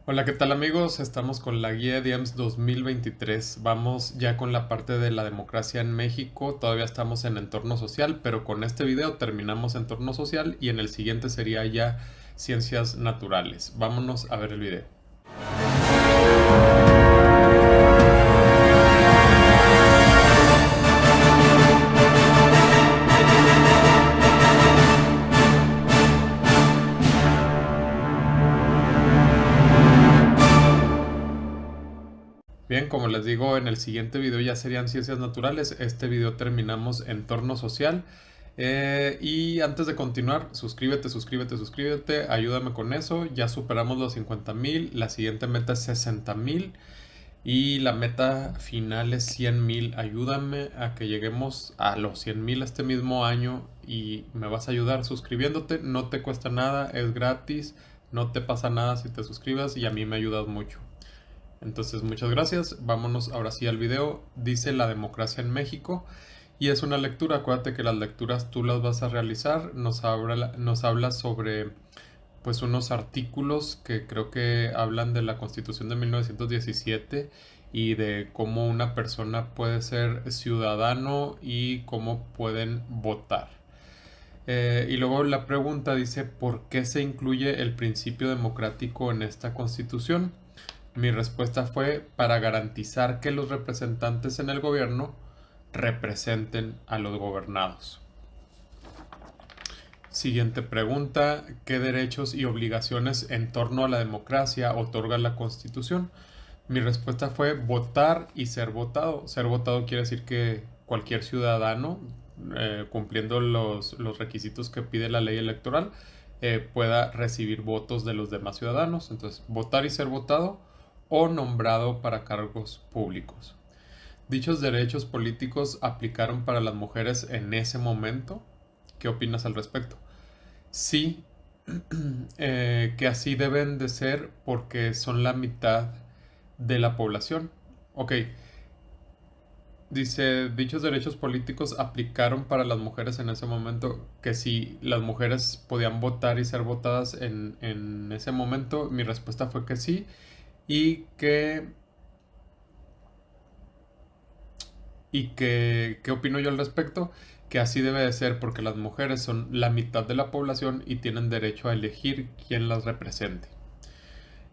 Hola, ¿qué tal amigos? Estamos con la guía DIEMS 2023. Vamos ya con la parte de la democracia en México. Todavía estamos en entorno social, pero con este video terminamos entorno social y en el siguiente sería ya ciencias naturales. Vámonos a ver el video. Bien, como les digo, en el siguiente video ya serían ciencias naturales. Este video terminamos entorno social. Y antes de continuar, suscríbete, ayúdame con eso. Ya superamos los 50,000, la siguiente meta es 60,000 y la meta final es 100,000. Ayúdame a que lleguemos a los 100,000 este mismo año y me vas a ayudar suscribiéndote. No te cuesta nada, es gratis, no te pasa nada si te suscribas y a mí me ayudas mucho. Entonces, muchas gracias. Vámonos ahora sí al video. Dice la democracia en México y es una lectura. Acuérdate que las lecturas tú las vas a realizar. Nos habla sobre pues unos artículos que creo que hablan de la Constitución de 1917 y de cómo una persona puede ser ciudadano y cómo pueden votar. Y luego la pregunta dice, ¿por qué se incluye el principio democrático en esta Constitución? Mi respuesta fue para garantizar que los representantes en el gobierno representen a los gobernados. Siguiente pregunta, ¿qué derechos y obligaciones en torno a la democracia otorga la Constitución? Mi respuesta fue votar y ser votado. Ser votado quiere decir que cualquier ciudadano, cumpliendo los requisitos que pide la ley electoral, pueda recibir votos de los demás ciudadanos. Entonces, votar y ser votado o nombrado para cargos públicos. ¿Dichos derechos políticos aplicaron para las mujeres en ese momento? ¿Qué opinas al respecto? Sí, que así deben de ser porque son la mitad de la población. Ok, dice, dichos derechos políticos aplicaron para las mujeres en ese momento, que si las mujeres podían votar y ser votadas en ese momento, mi respuesta fue que sí, y ¿qué opino yo al respecto? Que así debe de ser porque las mujeres son la mitad de la población y tienen derecho a elegir quién las represente.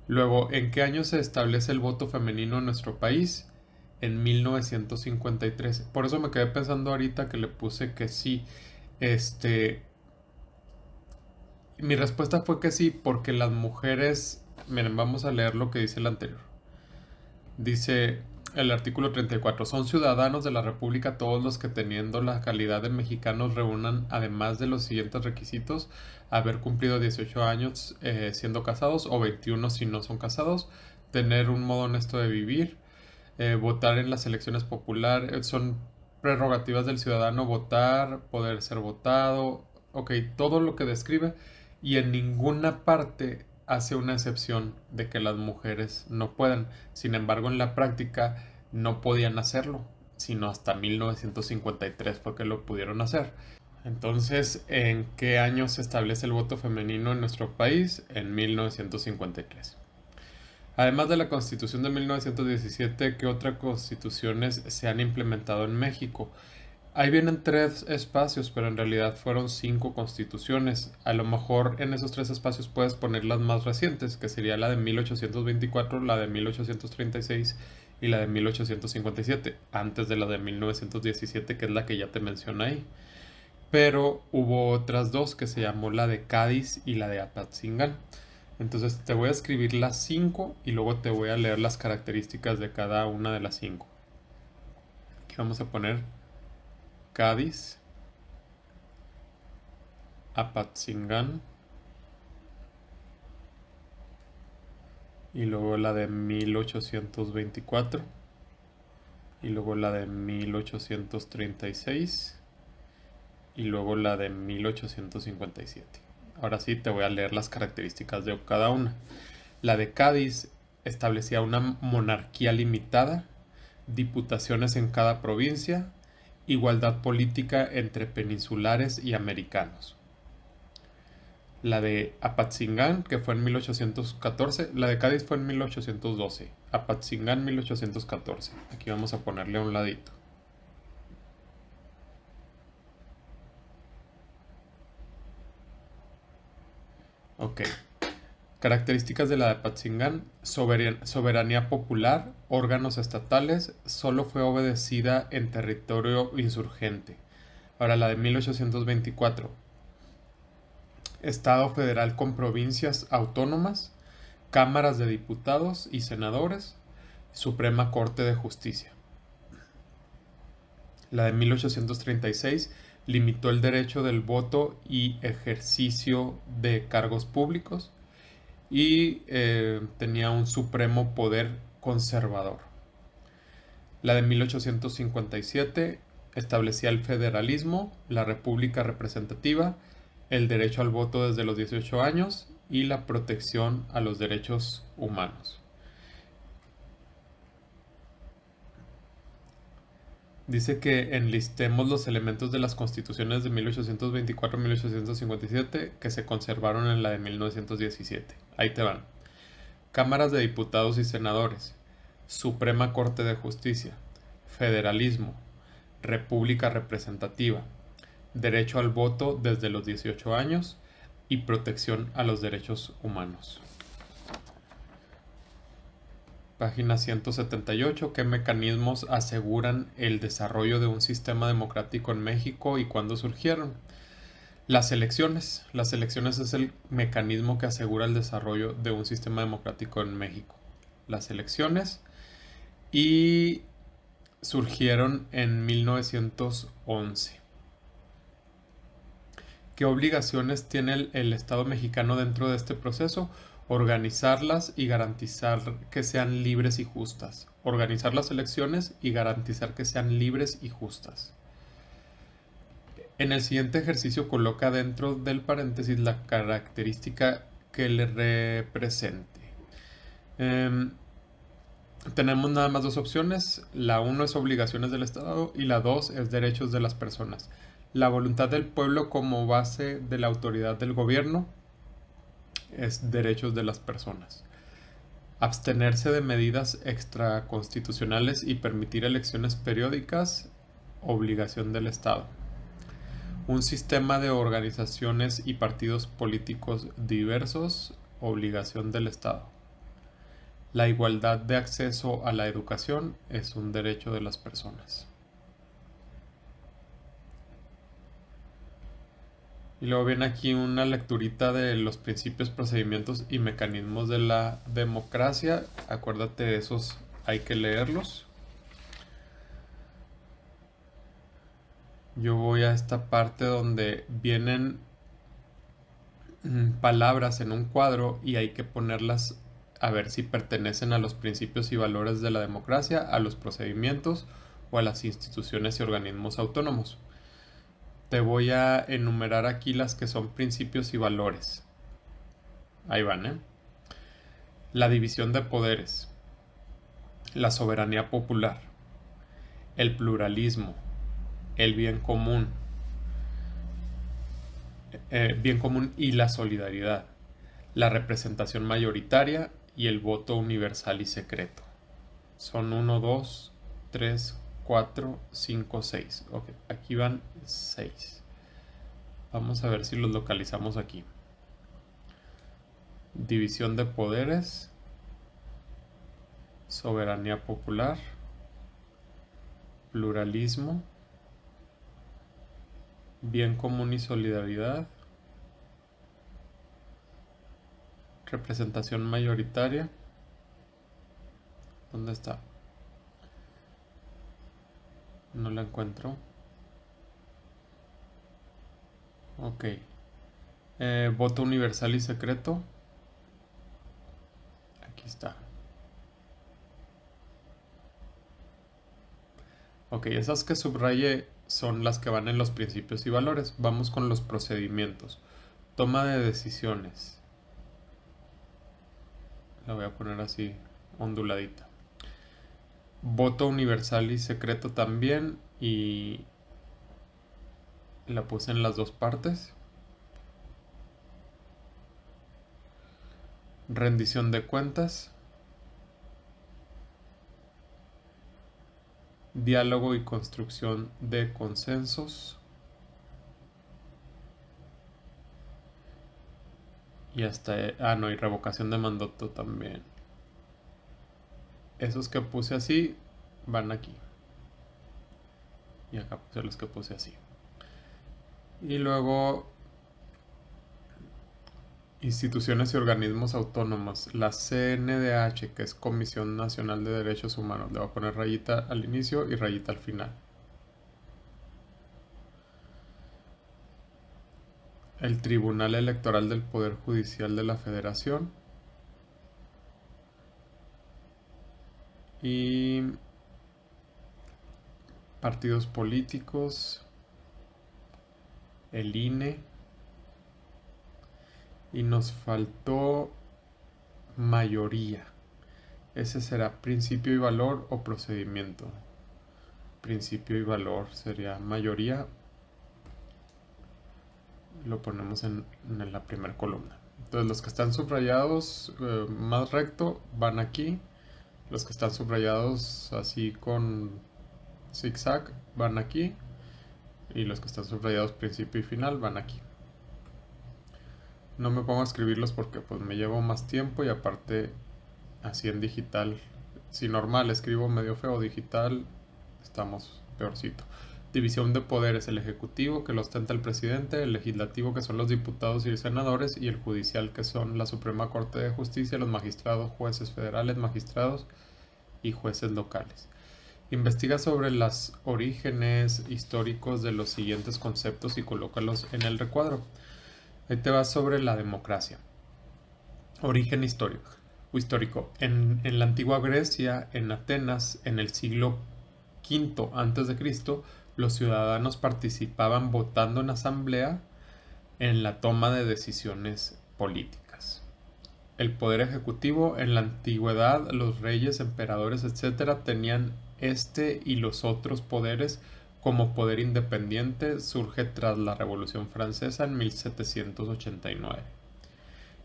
Luego, ¿en qué año se establece el voto femenino en nuestro país? En 1953. Por eso me quedé pensando ahorita que le puse que sí. Este, mi respuesta fue que sí porque las mujeres, miren, vamos a leer lo que dice el anterior. Dice el artículo 34, son ciudadanos de la República todos los que teniendo la calidad de mexicanos reúnan, además de los siguientes requisitos, haber cumplido 18 años siendo casados o 21 si no son casados, tener un modo honesto de vivir, votar en las elecciones populares, son prerrogativas del ciudadano votar, poder ser votado, ok, todo lo que describe y en ninguna parte hace una excepción de que las mujeres no puedan. Sin embargo, en la práctica no podían hacerlo, sino hasta 1953 fue que lo pudieron hacer. Entonces, ¿en qué año se establece el voto femenino en nuestro país? En 1953. Además de la Constitución de 1917, ¿qué otras constituciones se han implementado en México? Ahí vienen 3 espacios, pero en realidad fueron 5 constituciones. A lo mejor en esos 3 espacios puedes poner las más recientes, que sería la de 1824, la de 1836 y la de 1857, antes de la de 1917, que es la que ya te mencioné ahí. Pero hubo otras dos que se llamó la de Cádiz y la de Apatzingán. Entonces te voy a escribir las 5 y luego te voy a leer las características de cada una de las 5. Aquí vamos a poner Cádiz, Apatzingán y luego la de 1824 y luego la de 1836 y luego la de 1857. Ahora sí te voy a leer las características de cada una. La de Cádiz establecía una monarquía limitada, diputaciones en cada provincia, igualdad política entre peninsulares y americanos. La de Apatzingán, que fue en 1814. La de Cádiz fue en 1812. Apatzingán 1814. Aquí vamos a ponerle a un ladito. Ok. Características de la de Apatzingán: soberanía popular, órganos estatales, solo fue obedecida en territorio insurgente. Ahora la de 1824: Estado federal con provincias autónomas, cámaras de diputados y senadores, Suprema Corte de Justicia. La de 1836 limitó el derecho del voto y ejercicio de cargos públicos y tenía un supremo poder conservador. La de 1857 establecía el federalismo, la república representativa, el derecho al voto desde los 18 años y la protección a los derechos humanos. Dice que enlistemos los elementos de las constituciones de 1824 y 1857 que se conservaron en la de 1917. Ahí te van. Cámaras de diputados y senadores, Suprema Corte de Justicia, federalismo, república representativa, derecho al voto desde los 18 años y protección a los derechos humanos. Página 178. ¿Qué mecanismos aseguran el desarrollo de un sistema democrático en México y cuándo surgieron? Las elecciones. Las elecciones es el mecanismo que asegura el desarrollo de un sistema democrático en México. Las elecciones. Y surgieron en 1911. ¿Qué obligaciones tiene el Estado mexicano dentro de este proceso? Organizarlas y garantizar que sean libres y justas. Organizar las elecciones y garantizar que sean libres y justas. En el siguiente ejercicio coloca dentro del paréntesis la característica que le represente. Tenemos nada más dos opciones. La 1 es obligaciones del Estado y la 2 es derechos de las personas. La voluntad del pueblo como base de la autoridad del gobierno es derechos de las personas. Abstenerse de medidas extraconstitucionales y permitir elecciones periódicas, obligación del Estado. Un sistema de organizaciones y partidos políticos diversos, obligación del Estado. La igualdad de acceso a la educación es un derecho de las personas. Y luego viene aquí una lecturita de los principios, procedimientos y mecanismos de la democracia. Acuérdate, esos hay que leerlos. Yo voy a esta parte donde vienen palabras en un cuadro y hay que ponerlas a ver si pertenecen a los principios y valores de la democracia, a los procedimientos o a las instituciones y organismos autónomos. Te voy a enumerar aquí las que son principios y valores. Ahí van, La división de poderes, la soberanía popular, el pluralismo, el bien común y la solidaridad, la representación mayoritaria y el voto universal y secreto. Son 1, 2, 3, 4, 5, 6. Ok, aquí van 6. Vamos a ver si los localizamos aquí. División de poderes, soberanía popular, pluralismo, bien común y solidaridad, representación mayoritaria. ¿Dónde está? No la encuentro. Ok. Voto universal y secreto. Aquí está. Ok, esas que subrayé son las que van en los principios y valores. Vamos con los procedimientos. Toma de decisiones. La voy a poner así, onduladita. Voto universal y secreto también, y la puse en las dos partes. rendición de cuentas, diálogo y construcción de consensos, y hasta, no, y revocación de mandato también. Esos que puse así van aquí. Y acá puse los que puse así. Y luego instituciones y organismos autónomos. La CNDH, que es Comisión Nacional de Derechos Humanos. Le voy a poner rayita al inicio y rayita al final. El Tribunal Electoral del Poder Judicial de la Federación. Y partidos políticos. El INE. Y nos faltó mayoría. Ese será principio y valor o procedimiento. Principio y valor sería mayoría. Lo ponemos en la primera columna. Entonces los que están subrayados más recto van aquí. Los que están subrayados así con zigzag van aquí. Y los que están subrayados principio y final van aquí. No me pongo a escribirlos porque pues me llevo más tiempo y aparte así en digital, si normal escribo medio feo, digital estamos peorcito. División de poderes: el ejecutivo, que lo ostenta el presidente; el legislativo, que son los diputados y senadores; y el judicial, que son la Suprema Corte de Justicia, los magistrados, jueces federales, magistrados y jueces locales. Investiga sobre los orígenes históricos de los siguientes conceptos y colócalos en el recuadro. Ahí te va sobre la democracia. Origen histórico. En la antigua Grecia, en Atenas, en el siglo V a.C., los ciudadanos participaban votando en asamblea en la toma de decisiones políticas. El poder ejecutivo: en la antigüedad, los reyes, emperadores, etc. tenían este y los otros poderes como poder independiente. Surge tras la Revolución Francesa en 1789.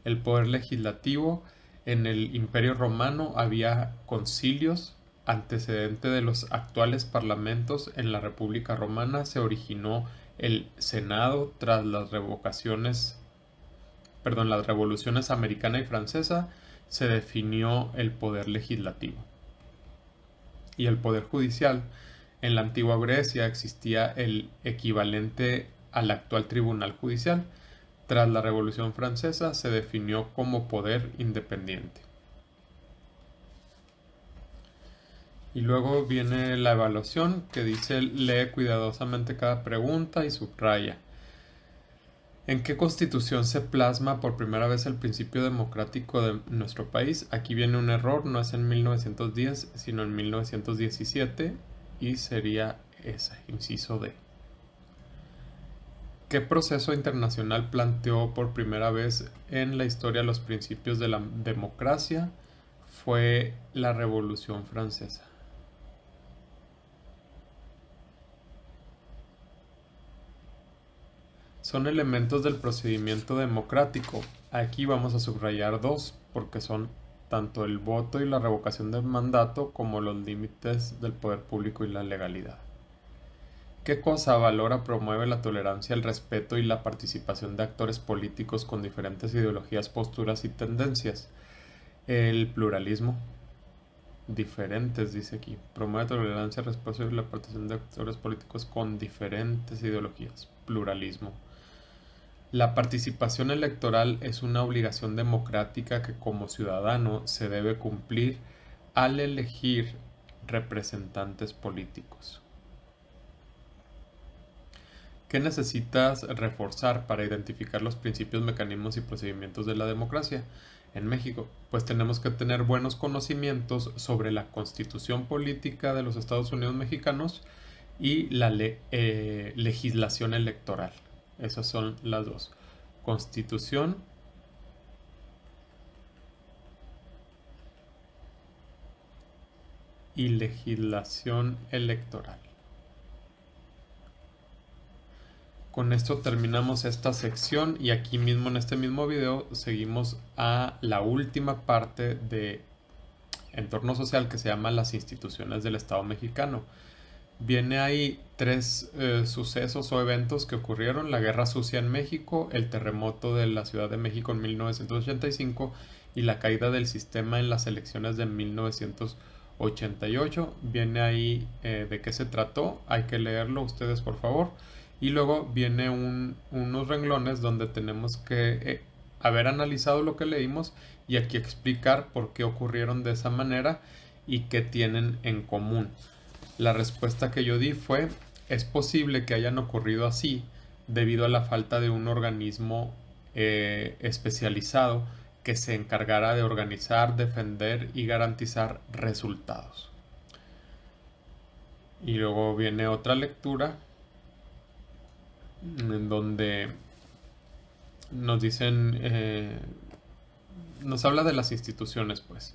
El poder legislativo: en el Imperio Romano había concilios, antecedente de los actuales parlamentos. En la República Romana se originó el Senado tras las revoluciones americana y francesa. Se definió el poder legislativo. Y el poder judicial: en la antigua Grecia existía el equivalente al actual tribunal judicial. Tras la Revolución Francesa se definió como poder independiente. Y luego viene la evaluación, que dice: lee cuidadosamente cada pregunta y subraya. ¿En qué constitución se plasma por primera vez el principio democrático de nuestro país? Aquí viene un error, no es en 1910, sino en 1917, y sería ese, inciso D. ¿Qué proceso internacional planteó por primera vez en la historia los principios de la democracia? Fue la Revolución Francesa. Son elementos del procedimiento democrático. Aquí vamos a subrayar dos, porque son tanto el voto y la revocación del mandato como los límites del poder público y la legalidad. ¿Qué cosa valora, promueve la tolerancia, el respeto y la participación de actores políticos con diferentes ideologías, posturas y tendencias? El pluralismo. Diferentes, dice aquí. Promueve tolerancia, respeto y la participación de actores políticos con diferentes ideologías. Pluralismo. La participación electoral es una obligación democrática que como ciudadano se debe cumplir al elegir representantes políticos. ¿Qué necesitas reforzar para identificar los principios, mecanismos y procedimientos de la democracia en México? Pues tenemos que tener buenos conocimientos sobre la Constitución Política de los Estados Unidos Mexicanos y la legislación electoral. Esas son las dos: Constitución y legislación electoral. Con esto terminamos esta sección y aquí mismo en este mismo video seguimos a la última parte de entorno social que se llama las instituciones del Estado mexicano. Viene ahí 3 sucesos o eventos que ocurrieron: la Guerra Sucia en México, el terremoto de la Ciudad de México en 1985 y la caída del sistema en las elecciones de 1988. Viene ahí de qué se trató, hay que leerlo ustedes por favor. Y luego viene unos renglones donde tenemos que haber analizado lo que leímos y aquí explicar por qué ocurrieron de esa manera y qué tienen en común. La respuesta que yo di fue: es posible que hayan ocurrido así debido a la falta de un organismo especializado que se encargara de organizar, defender y garantizar resultados. Y luego viene otra lectura en donde nos dicen, nos habla de las instituciones, pues.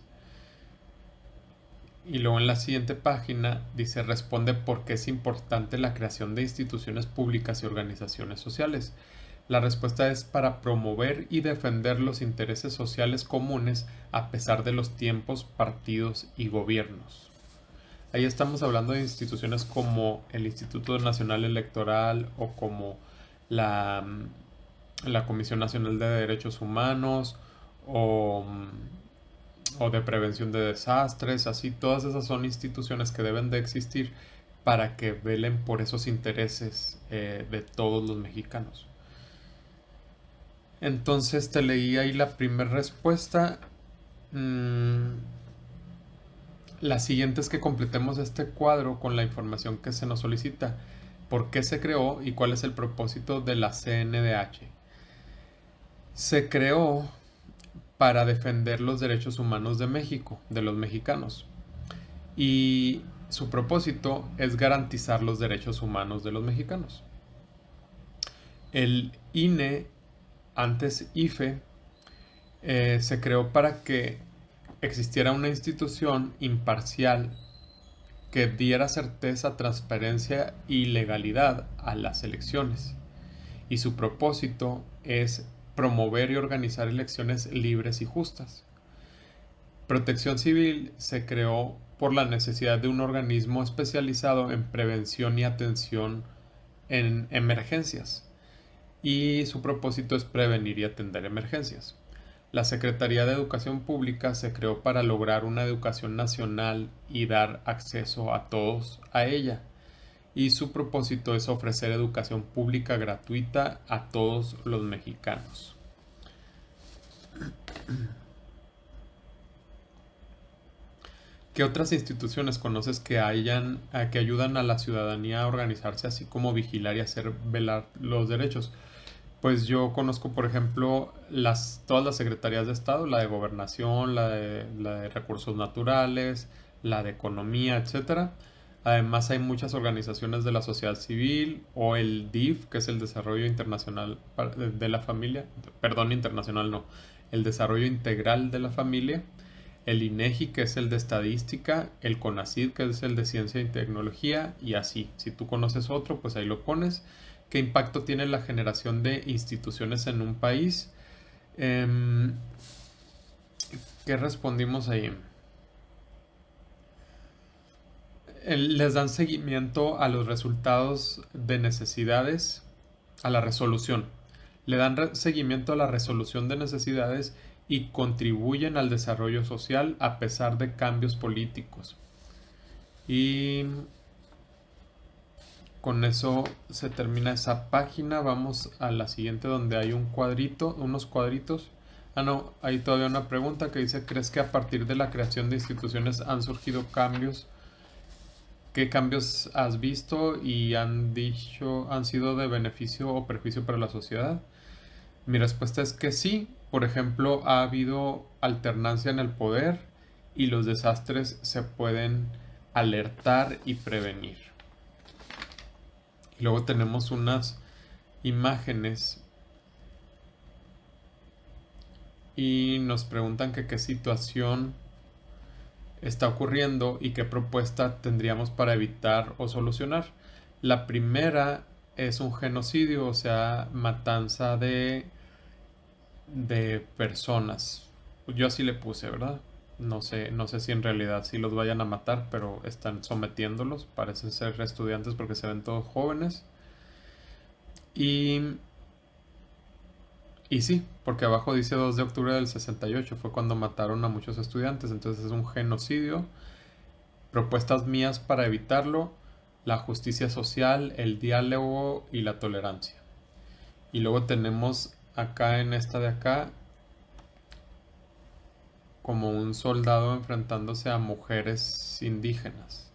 Y luego en la siguiente página dice: responde por qué es importante la creación de instituciones públicas y organizaciones sociales. La respuesta es para promover y defender los intereses sociales comunes a pesar de los tiempos, partidos y gobiernos. Ahí estamos hablando de instituciones como el Instituto Nacional Electoral o como la Comisión Nacional de Derechos Humanos o de prevención de desastres. Así, todas esas son instituciones que deben de existir para que velen por esos intereses de todos los mexicanos. Entonces te leí ahí la primera respuesta. La siguiente es que completemos este cuadro con la información que se nos solicita. ¿Por qué se creó y cuál es el propósito de la CNDH? Se creó para defender los derechos humanos de México, de los mexicanos. Y su propósito es garantizar los derechos humanos de los mexicanos. El INE, antes IFE, se creó para que existiera una institución imparcial que diera certeza, transparencia y legalidad a las elecciones. Y su propósito es promover y organizar elecciones libres y justas. Protección Civil se creó por la necesidad de un organismo especializado en prevención y atención en emergencias. Y su propósito es prevenir y atender emergencias. La Secretaría de Educación Pública se creó para lograr una educación nacional y dar acceso a todos a ella. Y su propósito es ofrecer educación pública gratuita a todos los mexicanos. ¿Qué otras instituciones conoces que ayudan a la ciudadanía a organizarse, así como vigilar y hacer velar los derechos? Pues yo conozco, por ejemplo, todas las secretarías de Estado: la de Gobernación, la de Recursos Naturales, la de Economía, etcétera. Además hay muchas organizaciones de la sociedad civil, o el DIF, que es el Desarrollo Internacional de la Familia, perdón, internacional no, el Desarrollo Integral de la Familia, el INEGI, que es el de Estadística, el CONACYT, que es el de Ciencia y Tecnología, y así. Si tú conoces otro, pues ahí lo pones. ¿Qué impacto tiene la generación de instituciones en un país? ¿Qué respondimos ahí? Les dan seguimiento a los resultados de necesidades, a la resolución. Le dan seguimiento a la resolución de necesidades y contribuyen al desarrollo social a pesar de cambios políticos. Y con eso se termina esa página. Vamos a la siguiente, donde hay unos cuadritos. No, hay todavía una pregunta que dice: ¿crees que a partir de la creación de instituciones han surgido cambios? ¿Qué cambios has visto y han sido de beneficio o perjuicio para la sociedad? Mi respuesta es que sí. Por ejemplo, ha habido alternancia en el poder y los desastres se pueden alertar y prevenir. Y luego tenemos unas imágenes y nos preguntan que qué situación está ocurriendo y qué propuesta tendríamos para evitar o solucionar. La primera es un genocidio, o sea, matanza de personas. Yo así le puse, ¿verdad? No sé si en realidad sí los vayan a matar, pero están sometiéndolos. Parecen ser estudiantes porque se ven todos jóvenes. Y, y sí, porque abajo dice 2 de octubre del 68, fue cuando mataron a muchos estudiantes, entonces es un genocidio. Propuestas mías para evitarlo: la justicia social, el diálogo y la tolerancia. Y luego tenemos acá en esta de acá como un soldado enfrentándose a mujeres indígenas.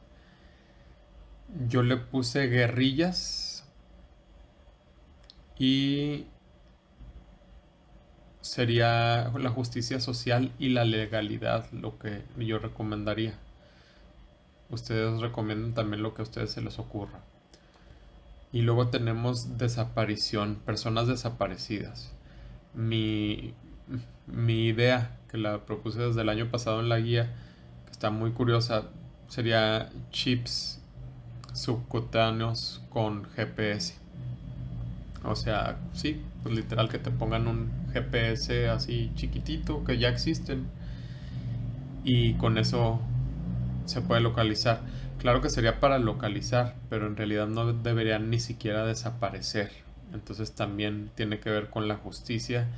Yo le puse guerrillas y sería la justicia social y la legalidad lo que yo recomendaría. Ustedes recomiendan también lo que a ustedes se les ocurra. Y luego tenemos desaparición, personas desaparecidas. Mi, mi idea, que la propuse desde el año pasado en la guía, que está muy curiosa, sería chips subcutáneos con GPS. O sea, sí, pues literal que te pongan un GPS así chiquitito, que ya existen, y con eso se puede localizar. Claro que sería para localizar, pero en realidad no deberían ni siquiera desaparecer. Entonces también tiene que ver con la justicia,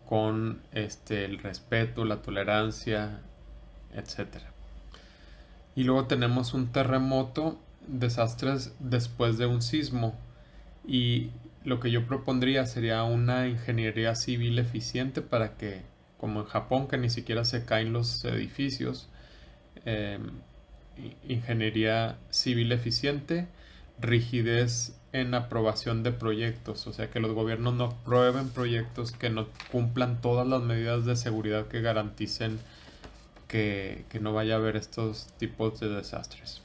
con el respeto, la tolerancia, etcétera. Y luego tenemos un terremoto, desastres después de un sismo. Y lo que yo propondría sería una ingeniería civil eficiente para que, como en Japón, que ni siquiera se caen los edificios, eh, ingeniería civil eficiente, rigidez en aprobación de proyectos, o sea que los gobiernos no aprueben proyectos que no cumplan todas las medidas de seguridad que garanticen que no vaya a haber estos tipos de desastres.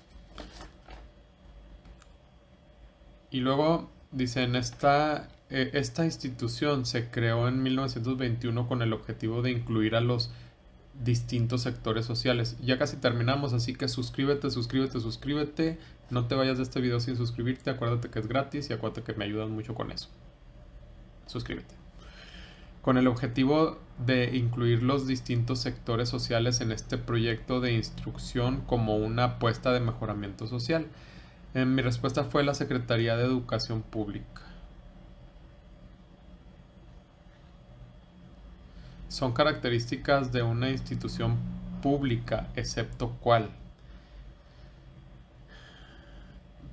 Y luego dicen, esta institución se creó en 1921 con el objetivo de incluir a los distintos sectores sociales. Ya casi terminamos, así que suscríbete, suscríbete, suscríbete. No te vayas de este video sin suscribirte. Acuérdate que es gratis y acuérdate que me ayudan mucho con eso. Suscríbete. Con el objetivo de incluir los distintos sectores sociales en este proyecto de instrucción como una apuesta de mejoramiento social. Mi respuesta fue la Secretaría de Educación Pública. Son características de una institución pública, excepto cuál.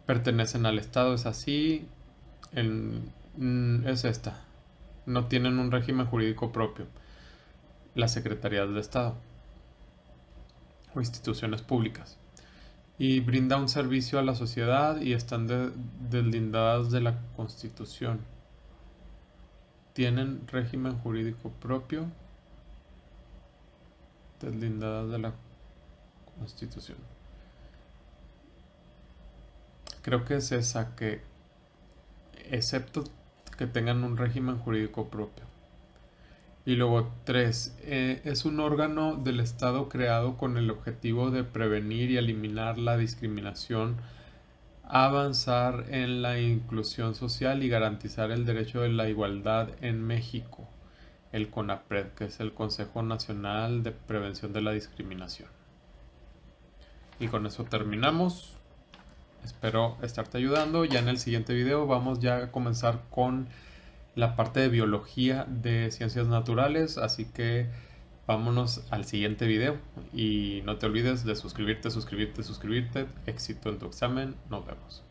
Pertenecen al Estado, es así. Es esta. No tienen un régimen jurídico propio. Las secretarías del Estado o instituciones públicas. Y brinda un servicio a la sociedad y están deslindadas de la Constitución. Tienen régimen jurídico propio, deslindadas de la Constitución. Creo que es esa, que excepto que tengan un régimen jurídico propio. Y luego 3. Es un órgano del Estado creado con el objetivo de prevenir y eliminar la discriminación, avanzar en la inclusión social y garantizar el derecho de la igualdad en México. El CONAPRED, que es el Consejo Nacional de Prevención de la Discriminación. Y con eso terminamos. Espero estarte ayudando. Ya en el siguiente video vamos ya a comenzar con la parte de biología de ciencias naturales, así que vámonos al siguiente video y no te olvides de suscribirte. Éxito en tu examen, nos vemos.